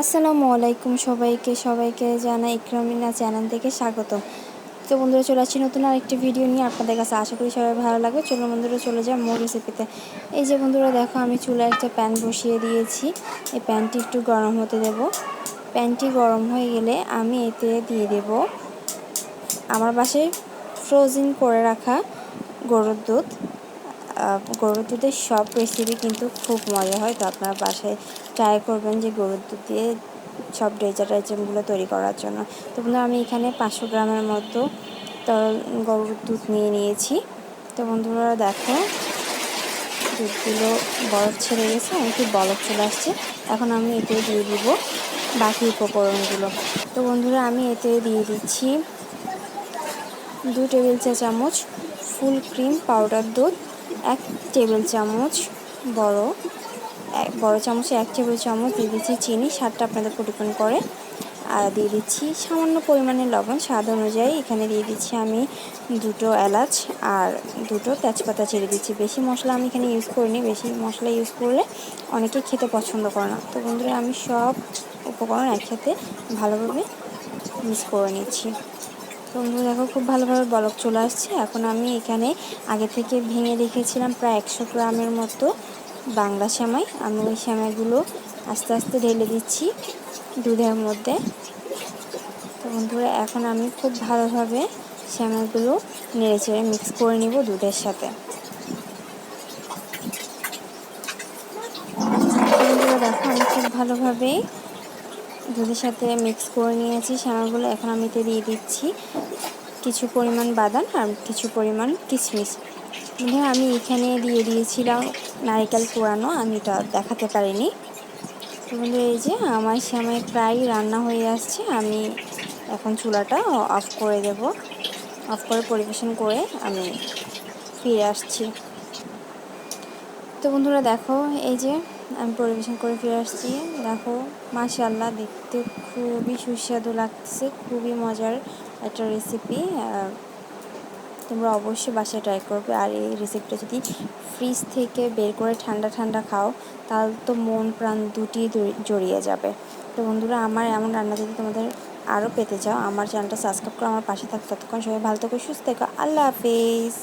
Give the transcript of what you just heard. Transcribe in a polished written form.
আসসালামু আলাইকুম সবাইকে জানাই ইকরামিনা চ্যানেল থেকে স্বাগতম। তো বন্ধুরা চলে আসছি নতুন আরেকটি ভিডিও নিয়ে আপনাদের কাছে। আশা করি সবাই ভালো লাগবে। চলো বন্ধুরা চলে যাই মূল রেসিপিতে। এই যে বন্ধুরা দেখো, আমি চুলায় একটা প্যান বসিয়ে দিয়েছি। এই প্যানটি একটু গরম হতে দেব। প্যানটি গরম হয়ে গেলে আমি এতে দিয়ে দেব আমার বাসায় ফ্রোজেন করে রাখা গরুর দুধ। গরুর দুধের সব রেসিপি কিন্তু খুব মজা হয়, তো আপনারা বাসায় ট্রাই করবেন যে গরুর দুধ দিয়ে সব ডেজার্ট আইটেমগুলো তৈরি করার জন্য। তো বন্ধুরা আমি এখানে 500 গ্রামের মতো তরল গরুর দুধ নিয়ে নিয়েছি। তো বন্ধুরা দেখো, দুধগুলো বরফ ছেড়ে গেছে, অনেকটি বরফ চলে আসছে। এখন আমি এতে দিয়ে দিব বাকি উপকরণগুলো। তো বন্ধুরা আমি এতে দিয়ে দিচ্ছি 2 টেবিল চা চামচ ফুল ক্রিম পাউডার দুধ, 1 টেবিল চামচ বড় চামচে 1 টেবিল চামচ দিয়ে দিচ্ছি চিনি, স্বাদটা আপনাদের পরিমাণ করে। আর দিয়ে দিচ্ছি সামান্য পরিমাণে লবণ স্বাদ অনুযায়ী। এখানে দিয়ে দিচ্ছি আমি 2 এলাচ আর 2 তেজপাতা ছেড়ে দিচ্ছি। বেশি মশলা আমি এখানে ইউজ করিনি, বেশি মশলা ইউজ করলে অনেকে খেতে পছন্দ করে না। তো বন্ধুরা আমি সব উপকরণ একসাথে ভালোভাবে মিক্স করে নিচ্ছি। তো বন্ধুরা দেখো, খুব ভালোভাবে বলক চলে আসছে। এখন আমি এখানে আগে থেকে ভেঙে রেখেছিলাম প্রায় 100 গ্রামের মতো বাংলা সেমাই। আমি ওই সেমাইগুলো আস্তে আস্তে ঢেলে দিচ্ছি দুধের মধ্যে। তো বন্ধুরা এখন আমি খুব ভালোভাবে সেমাইগুলো নেড়েচেড়ে মিক্স করে নিব দুধের সাথে। বন্ধুরা দেখো, আমি খুব ভালোভাবে দুধের সাথে মিক্স করে নিয়েছি সেমাইগুলো। এখন আমি এতে দিয়ে দিচ্ছি কিছু পরিমাণ বাদাম আর কিছু পরিমাণ কিশমিশ। বন্ধুরা আমি এখানে দিয়ে দিয়েছিলাম নারকেল কোড়ানো, আমি এটা দেখাতে পারিনি। তো বন্ধুরা এই যে আমার সেমাই প্রায় রান্না হয়ে আসছে। আমি এখন চুলাটা অফ করে দেব। অফ করে পরিবেশন করে আমি ফিরে আসছি। তো বন্ধুরা দেখো, এই যে আমি পরিবেশন করে ফিরে আসছি। দেখো মাশাআল্লাহ, দেখতে খুবই সুস্বাদু লাগছে, খুবই মজার একটা রেসিপি। তোমরা অবশ্যই বাসায় ট্রাই করবে। আর এই রেসিপিটা যদি ফ্রিজ থেকে বের করে ঠান্ডা ঠান্ডা খাও, তাহলে তো মন প্রাণ দুটি জড়িয়ে যাবে। তো বন্ধুরা আমার এমন রান্না যদি তোমাদের আরও পেতে চাও, আমার চ্যানেলটা সাবস্ক্রাইব করে আমার পাশে থাকো। ততক্ষণ সবাই ভালো থেকো, সুস্থ থেকো। আল্লাহ হাফিজ।